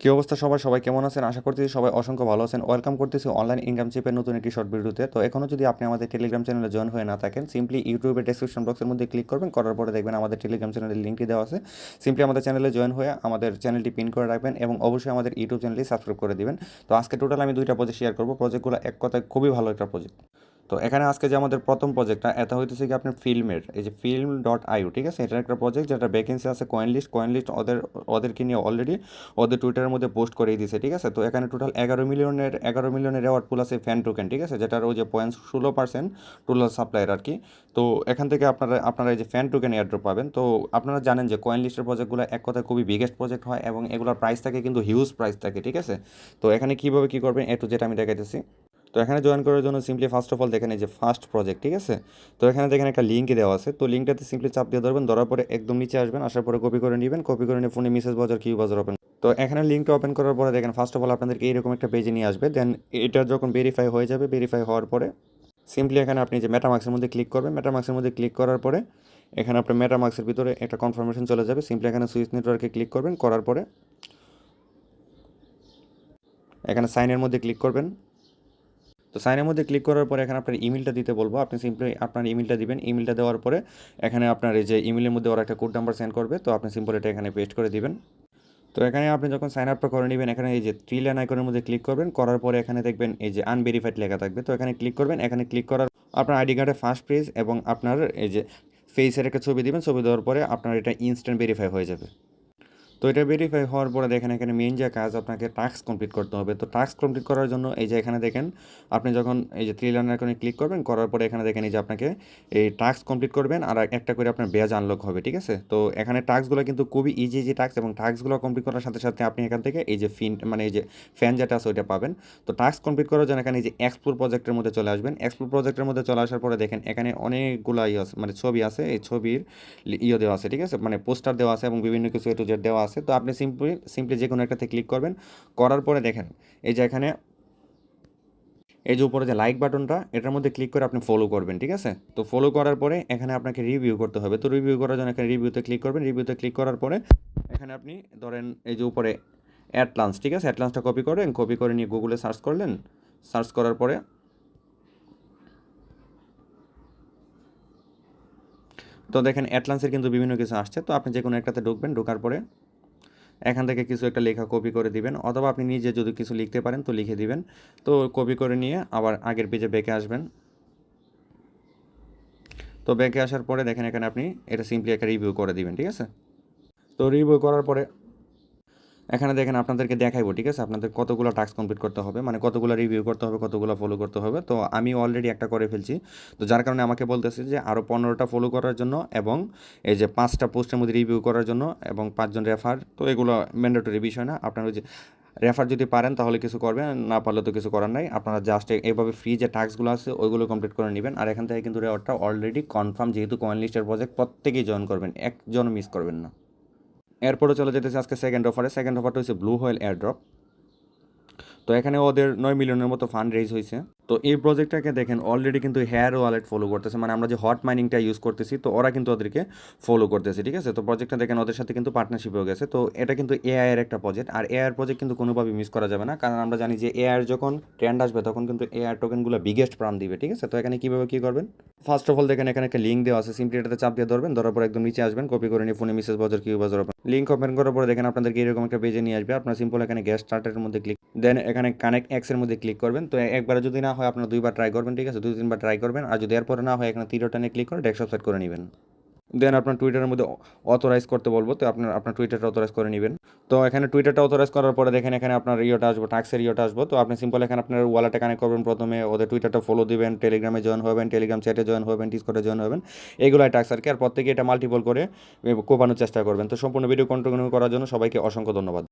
কি অবস্থা সবাই কেমন আছেন? আশা করতেছি সবাই অসংখ্য ভালো আছেন। ওয়েলকাম করতেছি অনলাইন ইনকাম চিপের নতুন একটি শর্ট ভিডিওতে। তো এখনও যদি আপনি আমাদের টেলিগ্রাম চ্যানেলে জয়েন হয়ে না থাকেন, সিম্পলি ইউটিউবের ডেসক্রিপশন বক্সের মধ্যে ক্লিক করবেন। করার পরে দেখবেন আমাদের টেলিগ্রাম চ্যানেলের লিঙ্কটি দেওয়া আছে। সিম্পলি আমাদের চ্যানেলে জয়েন হয়ে আমাদের চ্যানেলটি পিন করে রাখবেন এবং অবশ্যই আমাদের ইউটিউব চ্যানেলটি সাবস্ক্রাইব করে দিবেন। তো আজকে টোটাল আমি দুইটা প্রজেক্ট শেয়ার করবো। প্রজেক্টগুলো এক কথায় খুবই ভালো একটা প্রজেক্ট। তো এখানে আজকে যে আমাদের প্রথম প্রজেক্টটা এটা হইতেছে কি আপনার ফিল্মের এই যে film.io, ঠিক আছে? এটার একটা প্রজেক্ট যেটা ভ্যাকেন্সি আছে কয়েন লিস্ট ওদেরকে নিয়ে অলরেডি ওদের টুইটারের মধ্যে পোস্ট করেই দিয়েছে, ঠিক আছে? তো এখানে টোটাল 11 মিলিয়নের রেওয়ার্ড পুল আছে ফ্যান টোকেন, ঠিক আছে? যেটার ওই যে 16% টোটাল সাপ্লাইয়ের আর কি। তো এখান থেকে আপনারা এই যে ফ্যান টোকেন এয়ারড্রপ পাবেন। তো আপনারা জানেন যে কয়েন লিস্টের প্রজেক্টগুলো এক কথায় খুবই বিগেস্ট প্রজেক্ট হয় এবং এগুলোর প্রাইস থাকে কিন্তু হিউজ প্রাইস থাকে, ঠিক আছে? তো এখানে কীভাবে কী করবেন একটু যেটা আমি দেখাইতেছি। তো এখানে জয়েন করার জন্য সিম্পলি ফার্স্ট অফ অল দেখেন এই যে ফার্স্ট প্রজেক্ট, ঠিক আছে? তো এখানে দেখেন একটা লিঙ্ক দেওয়া আছে। তো লিঙ্কটাতে সিম্পলি চাপ দিয়ে ধরবেন, ধরার পরে একদম নিচে আসবেন, আসার পরে কপি করে নেবেন, কপি করে নিয়ে ফোনে মেসেজ বাজার কিউ বাজার ওপেন। তো এখানে লিঙ্কটা ওপেন করার পরে দেখেন ফার্স্ট অফ অল আপনাদেরকে এইরকম একটা পেজে নিয়ে আসবে। দেন এটা যখন ভেরিফাই হয়ে যাবে, ভেরিফাই হওয়ার পরে সিম্পলি এখানে আপনি যে মেটামাক্সের মধ্যে ক্লিক করবেন। মেটামাক্সের মধ্যে ক্লিক করার পরে এখানে আপনার মেটামাক্সের ভিতরে একটা কনফার্মেশন চলে যাবে। সিম্পলি এখানে সুইচ নেটওয়ার্কে ক্লিক করবেন, করার পরে এখানে সাইনের মধ্যে ক্লিক করবেন। তো সাইনের মধ্যে ক্লিক করার পরে এখানে আপনার ইমেলটা দিতে বলবো। আপনি সিম্পলি আপনার ইমেলটা দিবেন। ইমেলটা দেওয়ার পরে এখানে আপনার এই যে ইমেলের মধ্যে ওরা একটা কোড নাম্বার সেন্ড করবে। তো আপনি সিম্পল এটা এখানে পেস্ট করে দিবেন। তো এখানে আপনি যখন সাইন আপটা করে নেবেন, এখানে এই যে থ্রি লাইন আইকনের মধ্যে ক্লিক করবেন। করার পরে এখানে দেখবেন এই যে আনভেরিফাইড লেখা থাকবে। তো এখানে ক্লিক করবেন। এখানে ক্লিক করার আপনার আইডি কার্ডের ফার্স্ট পেজ এবং আপনার এই যে ফেসের একটা ছবি দিবেন। ছবি দেওয়ার পরে আপনার এটা ইনস্ট্যান্ট ভেরিফাই হয়ে যাবে। তো এটা ভেরিফাই হওয়ার পরে দেখেন এখানে মেইন যে কাজ আপনাকে টাস্ক কমপ্লিট করতে হবে। তো টাস্ক কমপ্লিট করার জন্য এই যে এখানে দেখেন আপনি যখন এই যে থ্রি লাইনের আইকনে ক্লিক করবেন, করার পরে এখানে দেখেন এই যে আপনাকে এই টাস্ক কমপ্লিট করবেন আর একটা করে আপনার ব্যাজ আনলক হবে, ঠিক আছে? তো এখানে টাস্কগুলো কিন্তু খুবই ইজি টাস্ক এবং টাস্কগুলো কমপ্লিট করার সাথে সাথে আপনি এখান থেকে এই যে মানে এই যে ফ্যান যেটা আছে ওইটা পাবেন। তো টাস্ক কমপ্লিট করার জন্য এখানে এই যে এক্সপ্লোর প্রজেক্টের মধ্যে চলে আসবেন। এক্সপ্লোর প্রজেক্টের মধ্যে চলে আসার পরে দেখেন এখানে অনেকগুলো ইয়ে আছে, মানে ছবি আছে। এই ছবির ইয়ে দেওয়া আছে, ঠিক আছে? মানে পোস্টার দেওয়া আছে এবং বিভিন্ন কিছু এ টু জেড দেওয়া আছে। তো আপনি সিম্পলি যে কোনো একটাতে ক্লিক করবেন। করার পরে দেখেন এই যে এখানে এই যে উপরে যে লাইক বাটনটা এটার মধ্যে ক্লিক করে আপনি ফলো করবেন, ঠিক আছে? তো ফলো করার পরে এখানে আপনাকে রিভিউ করতে হবে। তো রিভিউ করার জন্য এখানে রিভিউতে ক্লিক করবেন। রিভিউতে ক্লিক করার পরে এখানে আপনি ধরেন এই যে উপরে অ্যাটলান্স, ঠিক আছে? অ্যাটলান্সটা কপি করেন, কপি করে নিয়ে গুগলে সার্চ করলেন। সার্চ করার পরে তো দেখেন অ্যাটলান্সের কিন্তু বিভিন্ন কিছু আসছে। তো আপনি যে কোনো একটাতে ঢুকবেন, ঢোকার পরে এখান থেকে কিছু একটা লেখা কপি করে দিবেন, অথবা আপনি নিজে যদি কিছু লিখতে পারেন তো লিখে দিবেন। তো কপি করে নিয়ে আবার আগের পেজে ব্যাকে আসবেন। তো ব্যাকে আসার পরে দেখেন এখানে আপনি এটা সিম্পলি একটা রিভিউ করে দিবেন, ঠিক আছে? তো রিভিউ করার পরে এখানে দেখেন আপনাদেরকে দেখাইবো, ঠিক আছে? আপনাদের কতগুলো টাস্ক কমপ্লিট করতে হবে, মানে কতগুলো রিভিউ করতে হবে, কতগুলো ফলো করতে হবে। তো আমি অলরেডি একটা করে ফেলছি। তো যার কারণে আমাকে বলতেছে যে আরও 15টা ফলো করার জন্য এবং এই যে 5টা পোস্টের মধ্যে রিভিউ করার জন্য এবং 5জন রেফার। তো এগুলো ম্যান্ডেটরি বিষয় না। আপনার ওই যে রেফার যদি পারেন তাহলে কিছু করবেন, না পারলে তো কিছু করার নাই। আপনারা জাস্ট এইভাবে ফ্রি যে টাস্কগুলো আছে ওইগুলো কমপ্লিট করে নেবেন। আর এখান থেকে কিন্তু রেওয়ার্ডটা অলরেডি কনফার্ম, যেহেতু কয়েন লিস্টের প্রজেক্ট প্রত্যেকেই জয়েন করবেন, একজন মিস করবেন না। এরপরে চলে যেতেছে আজকে সেকেন্ড অফারে। সেকেন্ড অফারটা হচ্ছে ব্লু হোয়েল এয়ারড্রপ। তো এখানে ওদের 9 মিলিয়নের মতো ফান্ড রেজ হয়েছে। তো এই প্রজেক্টটাকে দেখেন অলরেডি কিন্তু হেয়ার ওয়ালেট ফলো করতেছে, মানে আমরা যে হট মাইনিংটা ইউজ করতেছি তো ওরা কিন্তু ওদেরকে ফলো করতেছে, ঠিক আছে? তো প্রজেক্টটা দেখেন ওদের সাথে কিন্তু পার্টনারশিপ হয়ে গেছে। তো এটা কিন্তু এআই এর একটা প্রজেক্ট, আর এআই এর প্রজেক্ট কিন্তু কোনোভাবেই মিস করা যাবে না, কারণ আমরা জানি যে এআই এর যখন ট্রেন্ড আসবে তখন কিন্তু এআই টোকেনগুলো বিগেস্ট প্রাণ দিবে, ঠিক আছে? তো এখানে কীভাবে কী করবেন, ফার্স্ট অফ অল দেখেন এখানে একটা লিঙ্ক দেওয়া আছে। সিম্পলি এটাতে চাপ দিয়ে ধরবেন, ধরার পর একদম নিচে আসবেন, কপি করে নিয়ে ফোনে মেসেজ বাজার কিউ বাজার ওপেন লিঙ্ক ওপেন করার পরে দেখেন আপনাদেরকে এরকম একটা পেজে নিয়ে আসবে। আপনার সিম্পল এখানে গ্যাস স্টার্টারের মধ্যে ক্লিক, দেন এখানে কানেক্ট এক্সের মধ্যে ক্লিক করবেন। তো একবার যদি না হয় আপনারা দুইবার ট্রাই করবেন, ঠিক আছে? 2-3বার ট্রাই করবেন। আর যদি এরপরে না হয় এখানে তীরটা নিয়ে ক্লিক করে ডেস্কটপ সেট করে নেবেন। দেন আপনার টুইটারের মধ্যে অথরাইজ করতে বলবো। তো আপনার টুইটারটা অথরাইজ করে নেবেন। তো এখানে টুইটারটা অথরাইজ করার পরে দেখেন এখানে আপনার ইয়েটা আসবো, টাক্সের ইয়েটা আসবো। তো আপনি সিম্পল এখানে আপনার ওয়ালেটে কানেক্ট করবেন, প্রথমে ওদের টুইটারটা ফলো দিবেন, টেলিগ্রামে জয়েন হবেন, টেলিগ্রাম চ্যাটে জয়েন হবেন, ডিসকর্ডে জয়েন হবেন। এগুলাই টাক্স আর কি। আর প্রত্যেকে এটা মাল্টিপল করে কোপানোর চেষ্টা করবেন। তো সম্পূর্ণ ভিডিও কন্টিনিউ করার জন্য সবাইকে অসংখ্য ধন্যবাদ।